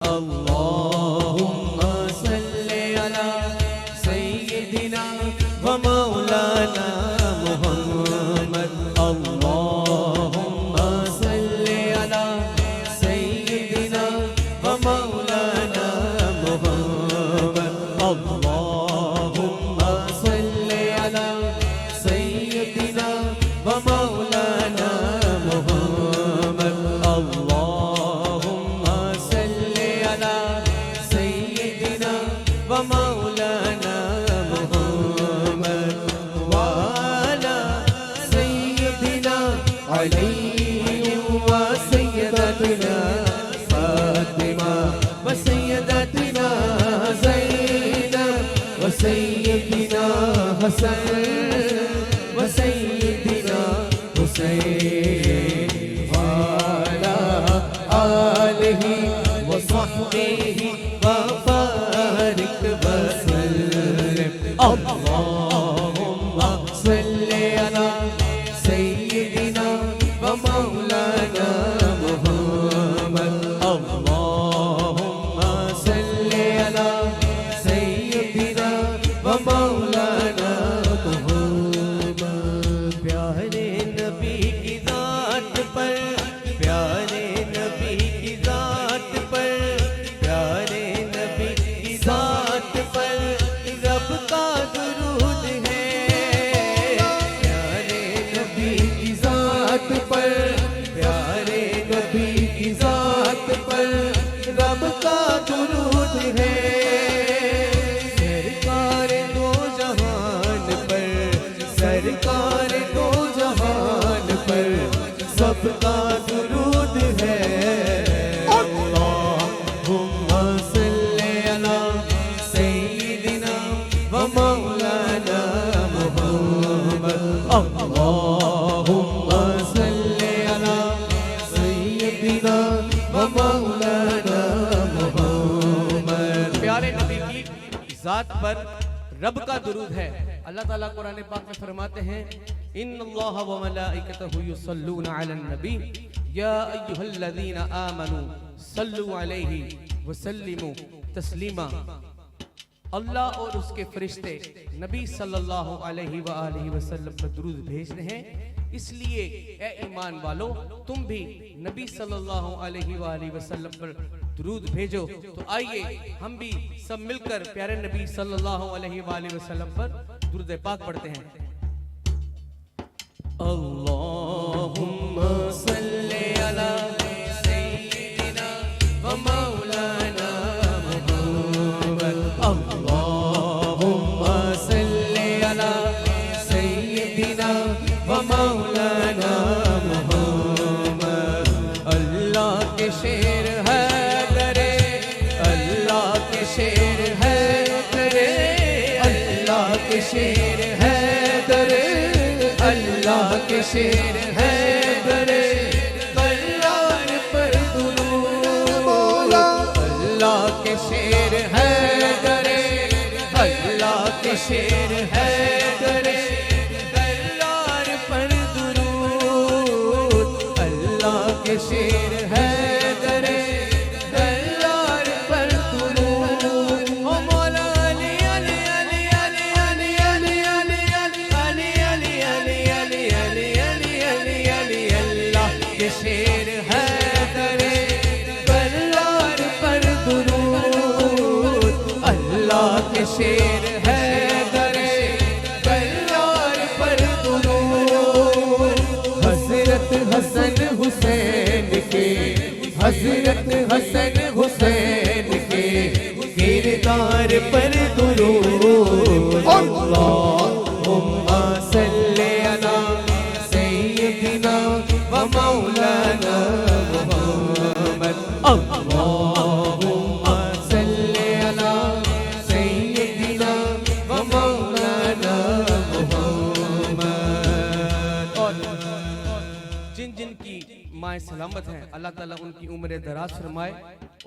अल्लाहुम्मा सल्ली अला सय्यिदिना व मौलाना मुहम्मद। अल्लाहुम्मा सल्ली अला सय्यिदिना व मौलाना मुहम्मद। अल्लाहुम्मा सल्ली अला सय्यिदिना व मौलाना मुहम्मद। अल्लाहुम्मा सल्ली अला सय्यिदिना व मौलाना मुहम्मद व अला सय्यिदिना अली व सय्यदतिना फातिमा व सय्यदतिना ज़ैनब व सय्यदिना हसन व सय्यदिना हुसैन व अला आलिहि व सहबिहि व बारिक व सल्लिम। अल्लाहुम्मा सल्ली अला सय्यिदिना व मौलाना मुहम्मद। अल्लाहुम्मा सल्ली अला सय्यिदिना व मौलाना मुहम्मद। प्यारे नबी की ज़ात पर, प्यारे नबी की ज़ात पर, प्यारे नबी की ज़ात पर रब का दुरूद है। प्यारे नबी की ज़ात पर, प्यारे नबी की ज़ात पर रब का दुरूद है। सरकार दो जहान पर, सरकार दो जहान पर सबका दुरूद है। अल्लाहुम्मा सल्ली अला सय्यिदिना व मौलाना मुहम्मद। अल्लाहुम्मा सल्ली अला सय्यिदिना व मौलाना मुहम्मद। प्यारे नबी की ज़ात पर रब का दुरूद है। अल्लाह ताला कुरान पाक में फरमाते हैं, इन्नल्लाह व मलाइकतहु युसल्लूना अलन नबी या अय्युहल्लज़ीना आमनू सल्लु अलैहि व सल्लिमू तस्लीमा। अल्लाह और उसके फरिश्ते नबी सल्लल्लाहु अलैहि व आलिहि वसल्लम पर दुरूद भेज रहे हैं। इसलिए ए ईमान वालो, तुम भी नबी सल्लल्लाहु अलैहि व आलिहि वसल्लम पर दुरूद भेजो। तो आइए हम भी सब मिलकर प्यारे नबी सल्लल्लाहु अलैहि व आलिहि वसल्लम पर दुरूद पाक पढ़ते हैं। अल्लाहुम्मा सल्ली अला सय्यिदिना व मौलाना मुहम्मद। अल्लाहुम्मा सल्ली अला सय्यिदिना व मौलाना मुहम्मद। अल्लाह के शेर है करे, अल्लाह के शेर है करे, अल्लाह के शेर है करे, अल्लाह के शेर है करे। कल्लार पर दुरूद, अल्लाह के शेर है करे, अल्लाह के शेर है करे। कल्लार पर दुरूद, अल्लाह के शेर है करे। कल्लार पर दुरूद। ओ मौला अली अली अली अली अली अली अली अली अली अली अली अली अली अली अली अली अल्लाह के शेर है करे। कल्लार पर दुरूद, अल्लाह के शेर है करे। कल्लार पर दुरूद। हज़रत हसन हुसैन के, हज़रत हसन हुसैन के किरदार पर दुरूद। अल्लाहुम्मा सल्ली अला सय्यिदिना व मौलाना मुहम्मद। अल्लाहुम्मा सल्ली अला सय्यिदिना व मौलाना मुहम्मद। और जिन जिन की माएँ सलामत हैं, अल्लाह ताला उनकी उम्र दराज फरमाए।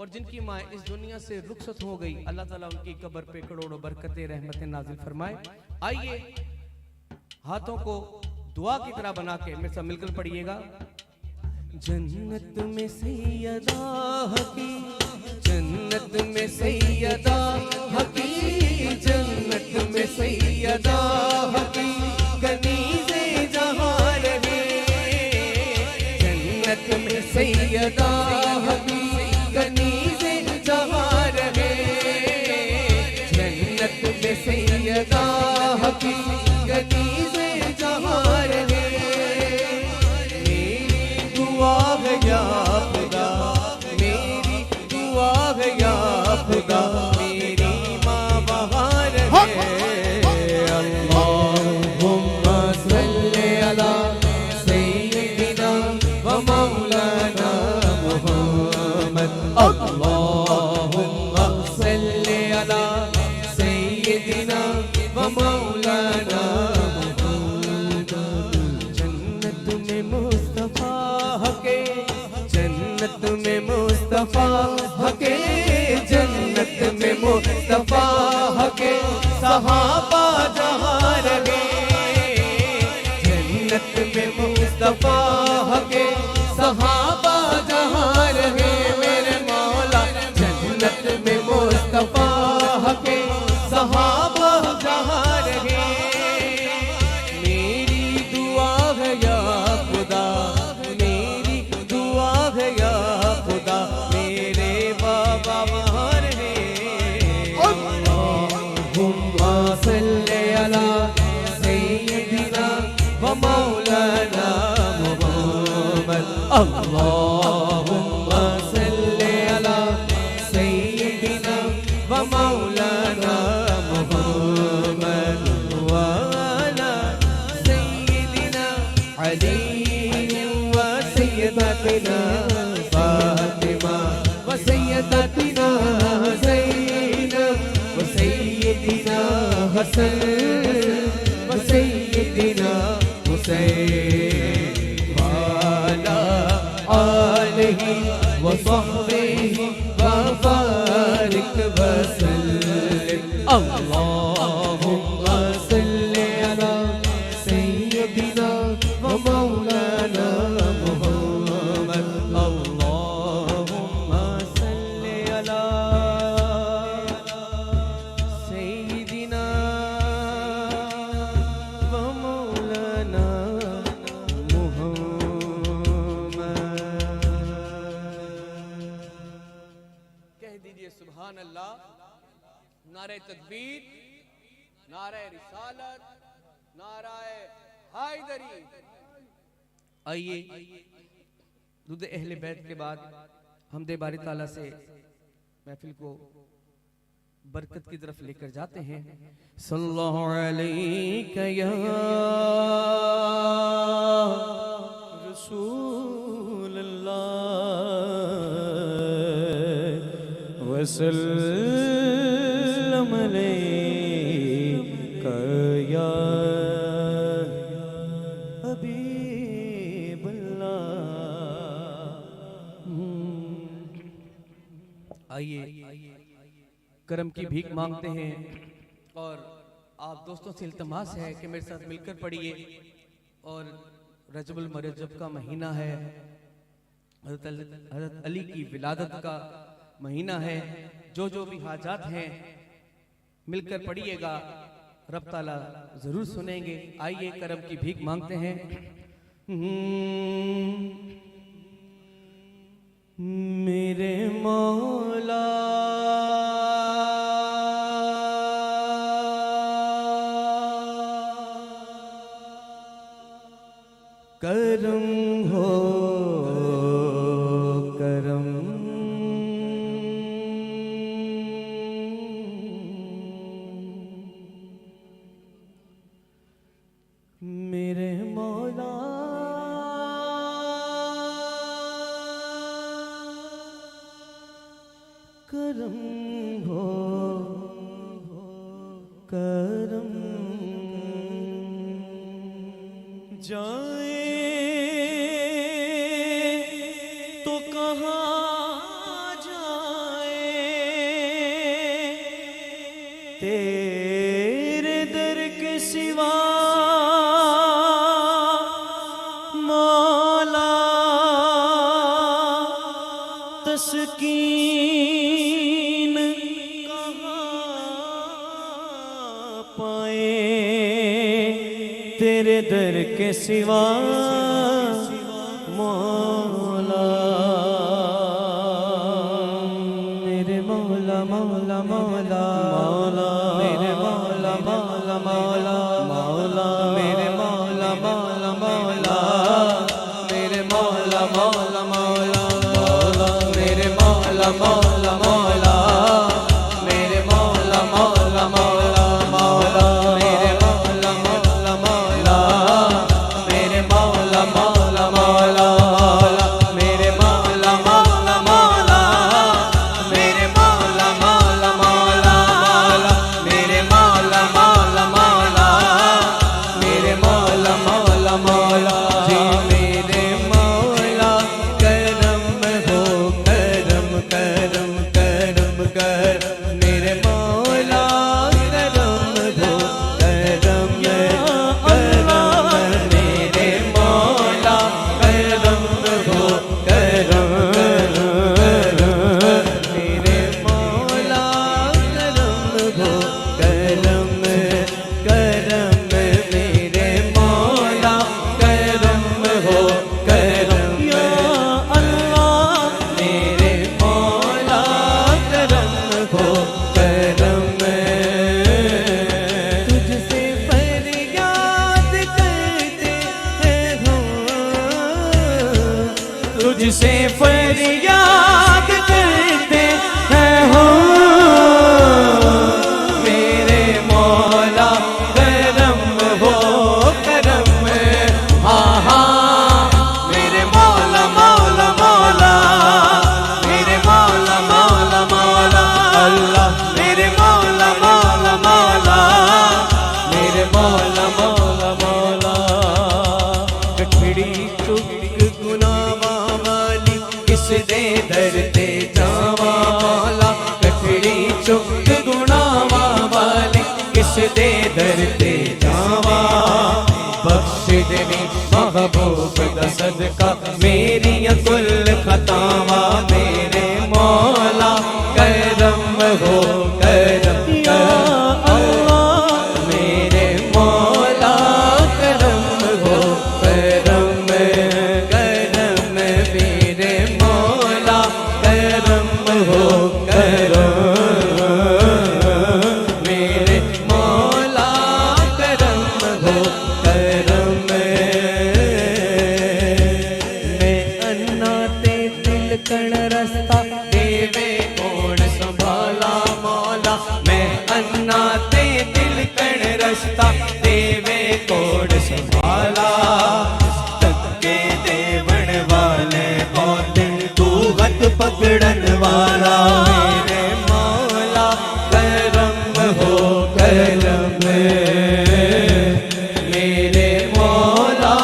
और जिनकी माएँ इस दुनिया से रुखसत हो गई, अल्लाह ताला उनकी कब्र पे करोड़ों बरकतें रहमतें नाजिल फरमाए। आइए हाथों को दुआ की तरह बना के मेरे साथ मिलकर पढ़िएगा। जन्नत में सैयदा की मस्जिद में सैयदा हकी, जन्नत में सैयदा हकी कनीज़े जहाँ रहे, जन्नत में सैयदा हकी कनीज़े जहाँ रहे, जन्नत में सैयदा हकी कनीज़े जहाँ रहे। मेरी दुआ है या खुदा, मेरी दुआ है या खुदा, मेरी माँ वहाँ रहे। अल्लाहुम्मा सल्ली अला सय्यिदिना व मौलाना मुहम्मद, अल्लाहुम्मा सल्ली अला सय्यिदिना व मौलाना मुहम्मद। जन्नत में मुस्तफा हके, जन्नत में मुस्तफा हके, जन्नत में मुस्तफा हके सहाबा जहाँ रहे, जन्नत में मुस्तफा हके सहाबा जहाँ रहे। मेरे मौला जन्नत में मुस्तफा हके सहाबा जहाँ रहे। मेरी दुआ है या खुदा, मेरी दुआ है या खुदा, मेरे बाबा वहाँ रहे। अल्लाहुम्मा सल्ली अला सय्यिदिना व मौलाना मुहम्मद, अल्लाहुम्मा सल्ली अला सय्यिदिना व मौलाना मुहम्मद व अला सय्यिदिना अली व सय्यदतिना फातिमा व सय्यदतिना ज़ैनब व सय्यदिना हसन व सय्यदिना हुसैन वाला आलिहि व सहबिहि व बारिक वसल्लिम। अल्लाहुम्मा सल्ली अला सय्यिदिना व मौलाना मुहम्मद, अल्लाहुम्मा सल्ली अला सय्यिदिना व मौलाना मुहम्मद। कह दीजिए सुभान अल्लाह, नारे तकबीर, नारे रिसालत, नारे हैदरी। आइए दुद अहले बैत के बाद हमदे बारी ताला से महफिल को बरकत की तरफ लेकर जाते हैं। सल्लल्लाहु अलैहि या रसूल अल्लाह वसल्लम अलैका या हबीबल्लाह। आइए करम की भीख मांगते हैं और आप दोस्तों से इल्तमास है कि मेरे साथ मिलकर पढ़िए। और रजबुल मरजब का महीना है, हज़रत अली की विलादत का महीना है। जो जो भी हाजात हैं मिलकर पढ़िएगा, रब ताला जरूर सुनेंगे। आइए करम की भीख मांगते हैं। मेरे मौला करम हो करम, मेरे मौला करम हो करम। जाए तो कहाँ जाए, तेरे दर के सिवा मौला तस्कीन तेरे दर के सिवा मौला, मेरे मौला मौला मौला मौला, मेरे मौला मौला मौला मौला, मेरे मौला मौला मौला, मेरे मौला मौला मौला मौला, मेरे मौला मौला मौला, मेरे मौला मौला मौला मौला, मेरे मौला मौला मौला, मेरे मौला मौला मौला मौला, मेरे मौला मौला मौला, मेरे मौला मौला मौला मौला, मेरे मौला मौला मौला, मेरे मौला मौला मौला जी, मेरे मौला करम हो, करम करम करम कर, मेरे मौला करम हो, करम करम, मेरे मौला करम हो, करम मेरे मौला करम हो, करम करम, मेरे मौला करम हो, करम या अल्लाह, मेरे मौला करम हो, करम, तुझसे फरियाद करते हैं हम, तुझसे फरियाद करते हैं हम, मेरे मौला करम हो, करम, हाँ हाँ, मेरे मौला मौला मौला, मेरे मौला मौला मौला अल्लाह, मेरे मौला मौला मौला, मेरे मौला मौला मौला, कठड़ी चुक गुनावा वाली किस दे दरते जावा मौला, कठड़ी चुक गुनावा वाली किस दे दरते जावा, बख्श देवी महबूब दा सदका मेरी कुल खतावा, मेरे मौला करम हो, करम अल्लाह, मेरे मौला करम हो, करम करम, मेरे मौला करम हो, करम, मेरे मौला करम हो, करम, मैं अन्ना ते दिल कण रस्ता देवे कोण संभाला मौला, मैं अन्ना ते दिल कण रस्ता देवे कोण संभाला, तक्के देवण वाले बहुत तू हथ पकड़न वाला, मेरे मौला करम हो, करम, मेरे मौला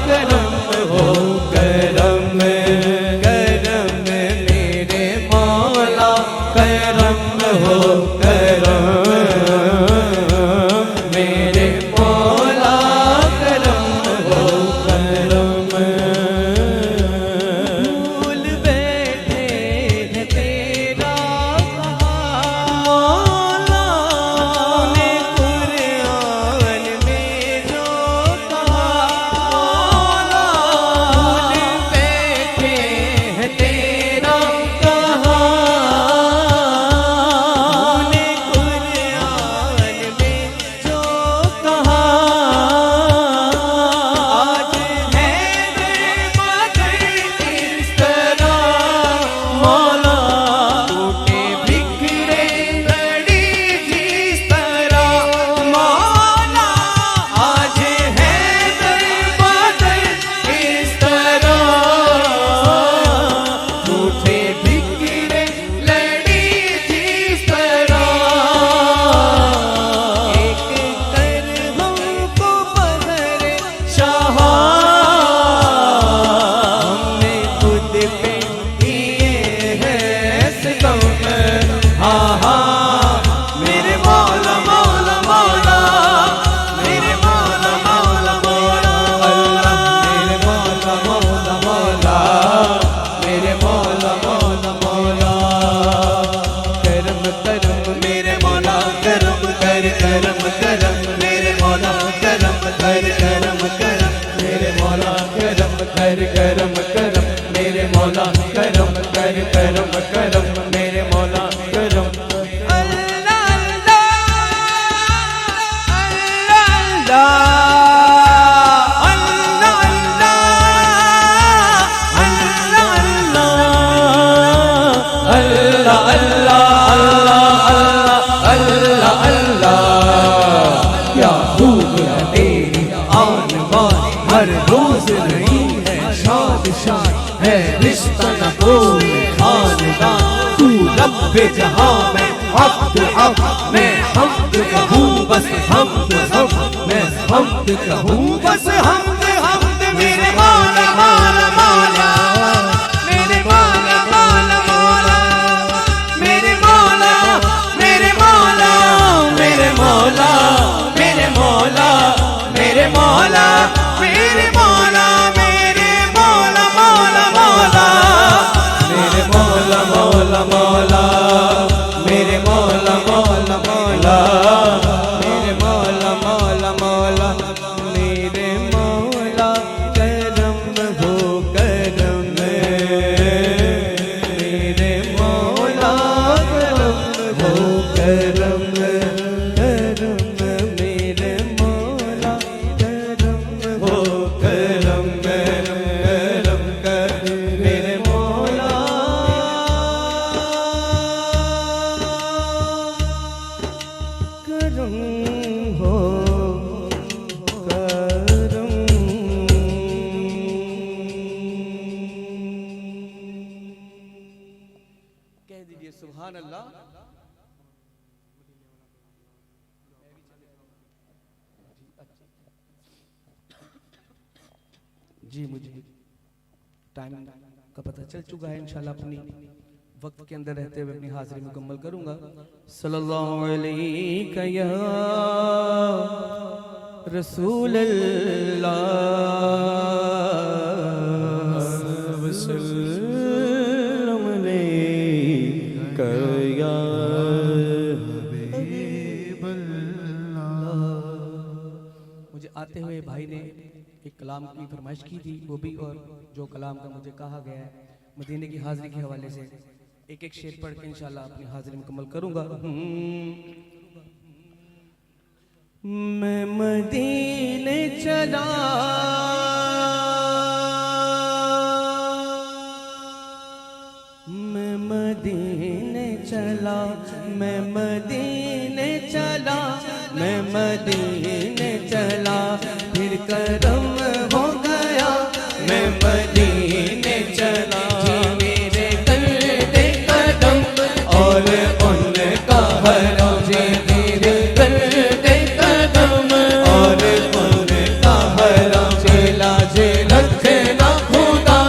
करम हो, करम करम, मेरे मौला करम हो, करम, मेरे मौला करम हो, करम, भूल बैठे हैं तेरा मौला, ने कुरान में जो कहा मौला, भूल बैठे हैं तेरा कहा, ने कुरान में जो कहा, आज है बेमगर इस तरह मौला, टूटे बिखरे लड़ी जिस तरह मौला, आज है बेमगर इस तरह, टूटे बिखरे लड़ी जिस तरह, एक कर हमको बहरे शाह, हमने खुद पे किए हैं सितम, हाँ हाँ, मेरे मौला मौला मौला, मेरे मौला मौला मौला अल्लाह, मेरे मौला मौला मौला, मेरे मौला मौला मौला, करम करम मेरे मौला करम कर, करम करम मेरे मौला करम कर, मेरे मौला करम अल्लाह अल्लाह हर रोज नहीं है शाद शाद है रिश्ता न कोई खानदान तू रब्बे जहां में अब्द अब्द मैं हमद कहूँ बस हमद हम मैं हमद कहूँ बस हमद हमद मेरे मौला मौला मौला मेरे मौला मौला मौला मेरे मौला मेरे मौला मेरे मौला मेरे मौला मेरे मौला मेरे मौला मेरे मौला मौला मौला मेरे मौला मौला मौला मेरे मौला मौला मौला मेरे मौला मौला मौला मेरे मौला करम हो करम मेरे मौला करम हो करम करम मेरे मौला करम हो करम करम कर मेरे मौला करम हो करम कह दीजिए सुभान अल्लाह। जी मुझे टाइम का पता चल चुका है, इंशाल्लाह अपनी वक्त के अंदर रहते हुए अपनी हाजिरी मुकम्मल करूंगा। सल्लल्लाहु अलैहि या रसूल अल्लाह वसल्लम अलैका या मुझे आते हुए भाई ने एक कलाम की फरमाइश की थी, वो भी और जो कलाम का मुझे कहा गया है मदीने की हाजिरी के हवाले से एक एक शेर पढ़ के इंशाल्लाह अपनी हाजिरी मुकम्मल करूंगा। मैं मदीने चला मैं मदीने चला मैं मदीने चला मैं मदीने चला फिर करम हो गया मैं मदीने चला मेरे करते कदम और उनका हरम जी मेरे करते कदम और उनका हरम जिला जे रखना खुदा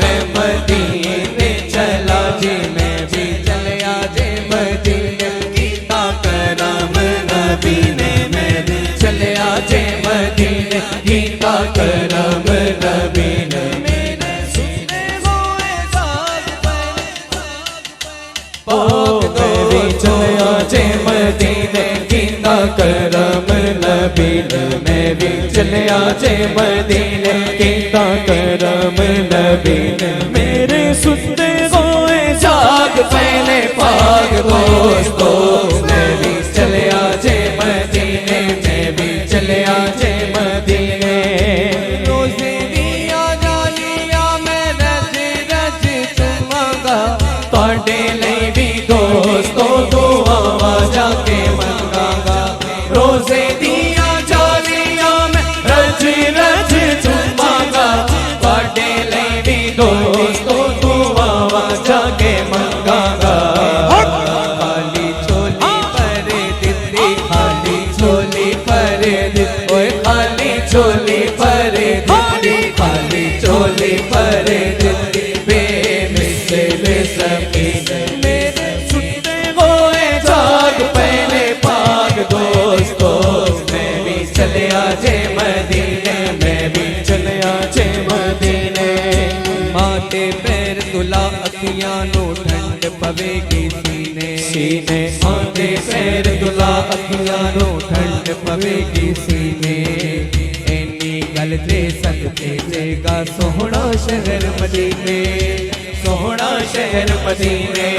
मैं मदीने चला जी मैं भी चलिया जे मदीने कीता करम नबी ने मैं भी चलिया जे मदीने कीता करम नबी ने मेरे सुने हुए साथ मैं भी चलिया जे मदीने कीता करम नबी ने मैं भी चलिया जे मदीने कीता करम नबी ने मेरे सुनते हुए जाग पहले पाग दोस्तों मैं भी चलिया जे मदीने मैं भी चलिया जे मदीने रोज़े दिया जालिया मैं रज रज चुमांगा ਤੁਹਾਡੇ ਲਈ ਵੀ ਦੋਸਤੋ ਦੁਆਵਾਂ ਜਾ ਕੇ ਮੰਗਾਂਗਾ ਰੋਜ਼ੇ ਦੀਆਂ ਜਾਲੀਆਂ ਮੈਂ ਰਜ ਰਜ ਚੁੰਮਾਂਗਾ ਤੁਹਾਡੇ ਲਈ ਵੀ ਦੋਸਤੋ ਦੁਆਵਾਂ ਜਾ ਕੇ ਮੰਗਾਂਗਾ खाली चोली पर दिल्ली खाली चोली पर दिल्ली ओए खाली चोली पर दिल्ली खाली चोली पर दिल्ली बेमिसल सकीन मेरे सुनते हुए जाग पहले पाग दोस्तों मैं भी चलिया जे मदीने मैं भी चलिया जे मदीने माते पैर तुला अखियां नो ठंड पवेगी सीने सीने माते पैर तुला अखियां नो ठंड पवेगी सीने एनी गल ते सदके जेगा सोहना शहर मदीने सोहना शहर मदीने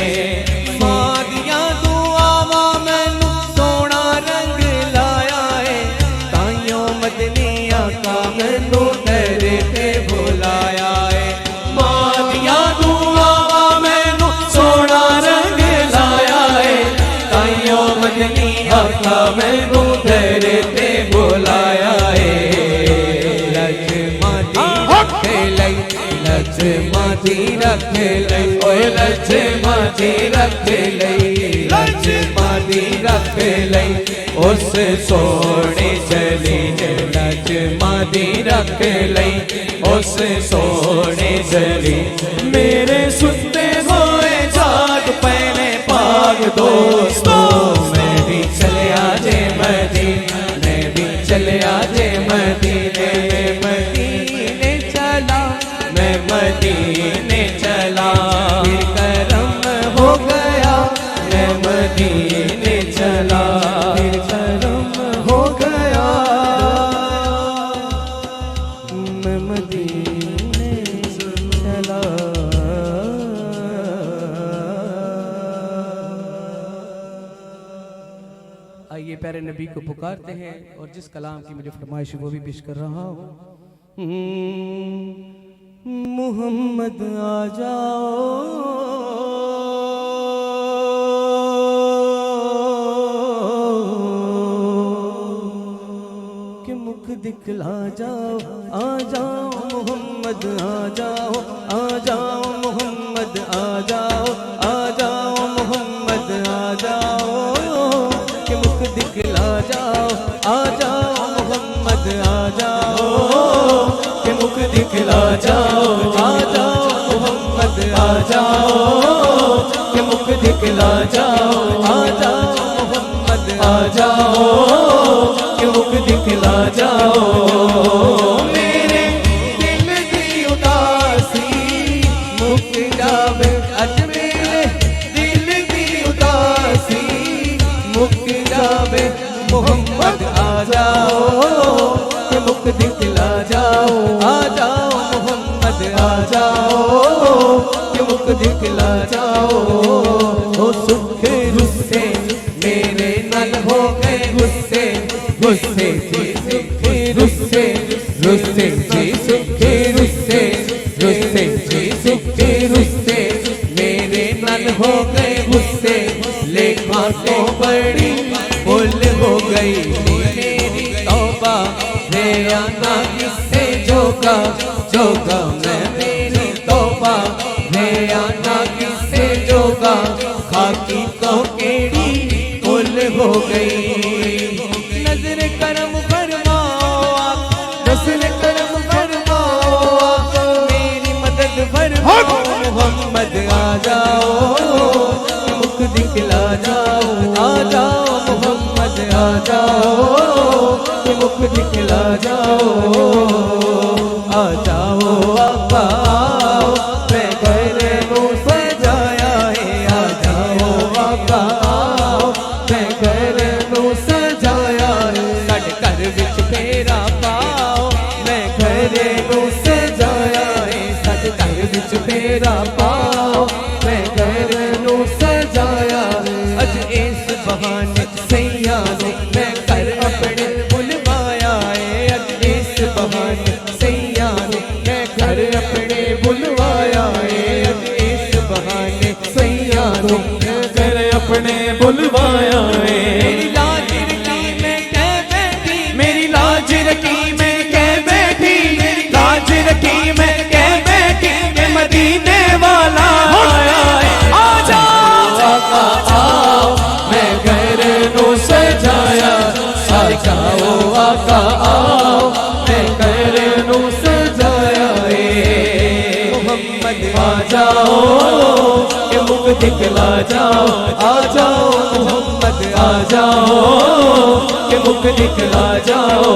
मैनू दर ते बुलाया है लक्ष्मणी रख लई लक्ष्मणी रख लई ओए लक्ष्मणी रख लई लक्ष्मणी रख लई उस सोने चली लक्ष्मणी रख लई उस सोने चली मेरे सुनते होए जाग पहले पाग दोस्तों मैं भी चले आजे मदीने मैं भी चले आजे मदीने मदीने चला मैं मदीने चला फिर करम हो गया मैं मदीने चला फिर करम हो गया मैं मदीने चला। आइए प्यारे नबी को पुकारते हैं और जिस कलाम की मुझे फरमाइश वो भी पेश कर रहा हूँ। मोहम्मद आ जाओ कि मुख दिखला जाओ आ जाओ मोहम्मद आ जाओ मोहम्मद आ जाओ मोहम्मद आ जाओ कि मुख दिखला जाओ आ जाओ मोहम्मद आ जाओ कि मुख दिखला जाओ आ जाओ मोहम्मद आ जाओ कि मुख दिखला जाओ आ जाओ मोहम्मद आ जाओ कि मुख दिखला जाओ मेरे दिल की उदासी मुक जावे अज मेरे दिल की उदासी मुक जावे मोहम्मद आ जाओ कि मुख दिखला जाओ आ जाओ मोहम्मद आ जाओ कि मुख दिखला जाओ ओ सुख रुस्से मेरे नल हो गए गुस्से गुस्से जी सुख रुस्से रुस्से जी सुख रुस्से रुस्से जी सुख रुस्से मेरे नल हो गए गुस्से लेखा तो बड़ी भूल हो गई मेरी तौबा मेरा ना किससे जोगा जोगा मैं मेरी तौबा मेरा ना किससे जोगा खाकी तो केड़ी भूल हो गई नजर करम फरमाओ नजर करम फरमाओ मेरी मदद फरमाओ मोहम्मद आ जाओ मुख दिखला जाओ आ जाओ मोहम्मद आ जाओ मुख दिखला जाओ आ जाओ आका मैं घर को सजाया है आ जाओ आका मैं घर को सजाया है कट कर विच फेरा पाओ मैं घर को सजाया है कट कर विच फेरा पाओ मैं घर को सजाया अज इस बहाने सैया मैं कर अपने बुलवाया है अज इस बहाने सैया मैं घर अपने बुलवाया है अज इस बहाने सैया मैं घर अपने बुलवाया है मेरी लाज रखी मैं कह बैठी मेरी लाज रखी मैं कह बैठी मेरी लाज रखी मैं कह बैठी मैं मदीने वाला आया है आ जाओ आओ मैं घर को सजाया आ जाओ आका आओ मैं घर को सजाया है मोहम्मद आ जाओ कि मुख दिखला जाओ आ जाओ मोहम्मद आ जाओ कि मुख दिखला जाओ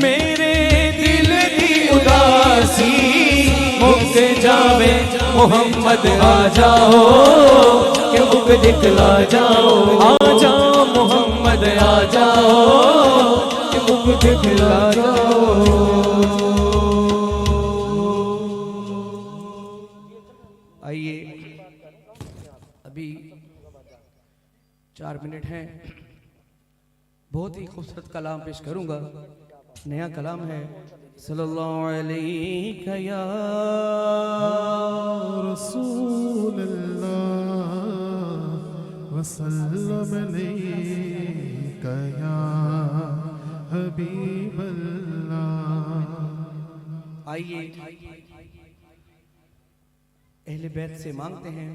मेरे दिल की उदासी मुक जावे मोहम्मद आ जाओ कि मुख दिखला जाओ आ जाओ मोहम्मद आ जाओ कि मुख दिखला जाओ। आइए अभी 4 मिनट हैं बहुत ही खूबसूरत कलाम पेश करूंगा नया कलाम है सल्लल्लाहु अलैहि या रसूल अल्लाह वसल्लम अलैका या हबीबल्लाह। आइए अहले बैत से मांगते हैं,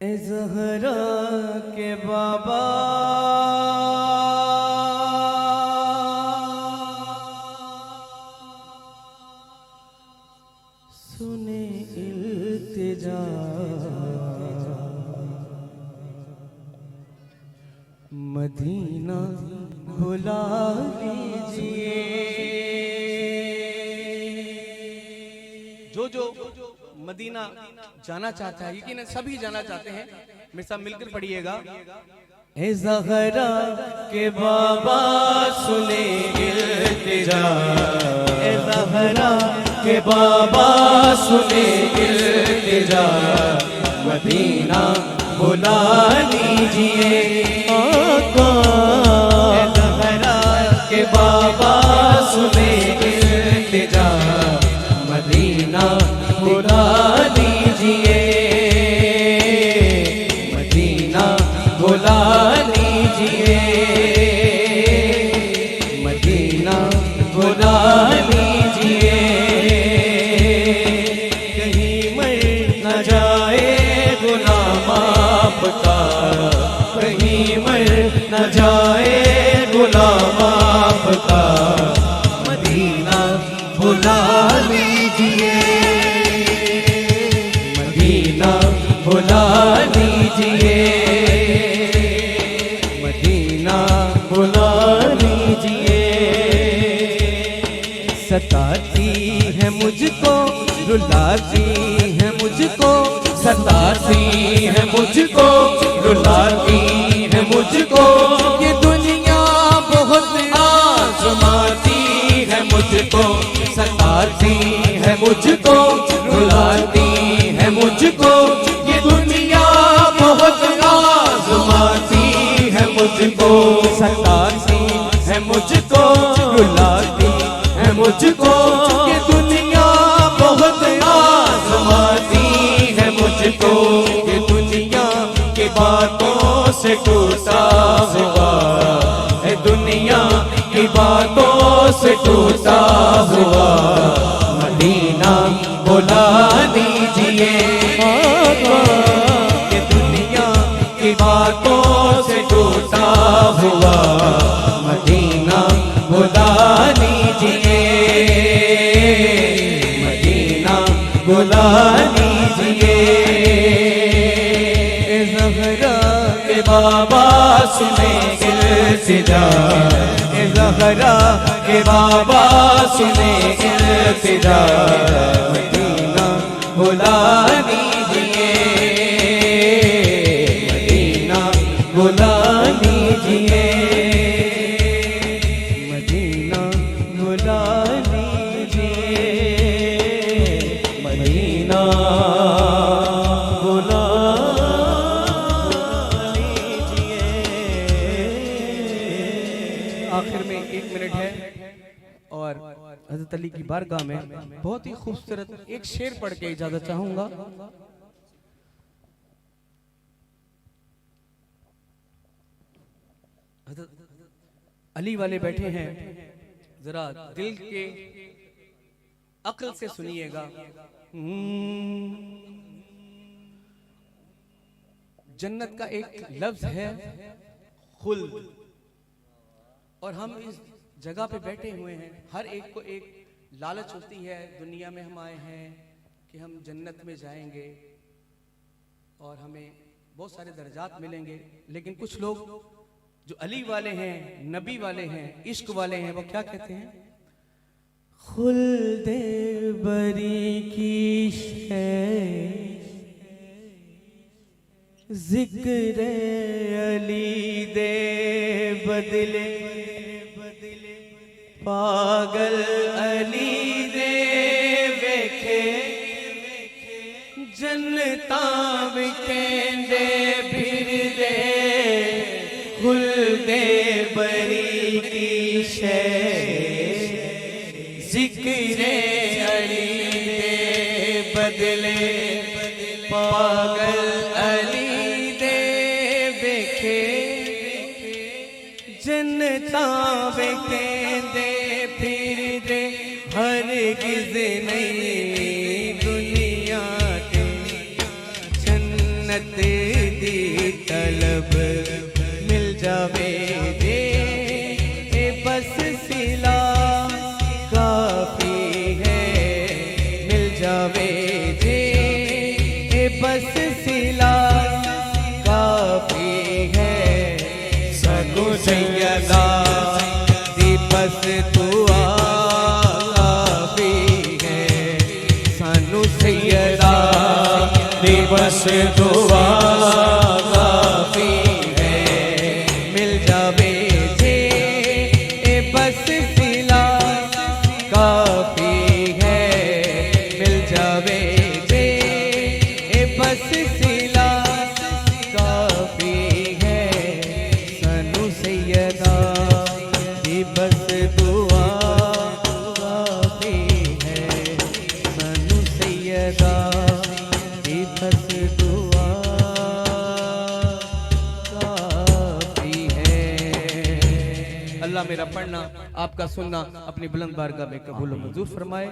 ए ज़हरा के बाबा सुने इल्तिजा, मदीना बुला लीजिए। जो मदीना जाना चाहता है, यकीन सभी जाना चाहते हैं, मेरे साथ मिलकर पढ़िएगा। ए ज़हरा के बाबा सुने इल्तिजा, ए ज़हरा के बाबा सुने इल्तिजा, मदीना बुला लीजिए आका। ए ज़हरा के बाबा सुने इल्तिजा, मदीना बुला लीजिए, मदीना बुला लीजिए, मदीना बुला लीजिए। कहीं मर न जाए गुलाम आपका, कहीं मर न जाए गुलाम आपका, मदीना बुला लीजिए, मदीना बुला लीजिए, मदीना बुला लीजिए। सताती है मुझको, रुलाती है मुझको, सताती है मुझको, रुलाती है मुझको, ये दुनिया बहुत आज़माती है मुझको, सताती है मुझको, रुलाती है मुझको, ये दुनिया बहुत आज़माती है मुझको, सताती है मुझको, रुलाती है मुझको, ये दुनिया बहुत आज़माती है मुझको, ये दुनिया की बातों से टूटा हुआ, है दुनिया की बातों से टूटा हुआ, मदीना बुला लीजिए आका। ये दुनिया की बातों से टूटा हुआ, मदीना बुला लीजिए, मदीना बुला लीजिए। ए ज़हरा के बाबा सुने इल्तिजा, ए ज़हरा के बाबा सुने इल्तिजा, मदीना बुला लीजिए, मदीना बुला लीजिए, मदीना बुला लीजिए, मदीना बुला लीजिए। आखिर में 1 मिनट है और हज़रत अली की बारगाह में बहुत ही खूबसूरत एक शेर पढ़ के इजाजत चाहूंगा। हज़रत अली वाले बैठे हैं, जरा दिल के अक्ल से सुनिएगा। जन्नत का एक लफ्ज है खुल्द, और हम इस जगह पे बैठे हुए हैं, हर एक को एक लालच होती है, दुनिया में हम आए हैं कि हम जन्नत में जाएंगे और हमें बहुत सारे दर्जात मिलेंगे, लेकिन कुछ लोग जो अली वाले हैं, नबी वाले हैं, इश्क वाले हैं, वो क्या कहते हैं? खुल्दे बरी की है जिक्र अली दे बदले, पागल अली दे वेखे जन्नता विखेंदे फिर दे, खुल्दे बरी की शे जिक्र अली दे बदले, पागल अली पछतावे कहंदे फिर दे हरगिज़ नहीं दुनिया ते जन्नत दी तलब मिल जावे जे ए बस सिला काफी है मिल जावे जे ए बस सिला काफी है सगु सैयदा दी बस दुआ काफी है सानू सैयदा दी बस दुआ काफी है मिल जावे जे ए बस सिला काफी है मिल जावे जे ए बस सिला काफी है सानू सैयदा दी बस दुआ काफी है सानू सैयदा दी बस दुआ काफी है। अल्लाह मेरा पढ़ना आपका सुनना अपनी बुलंद बारगाह में कबूल और मंजूर फरमाए।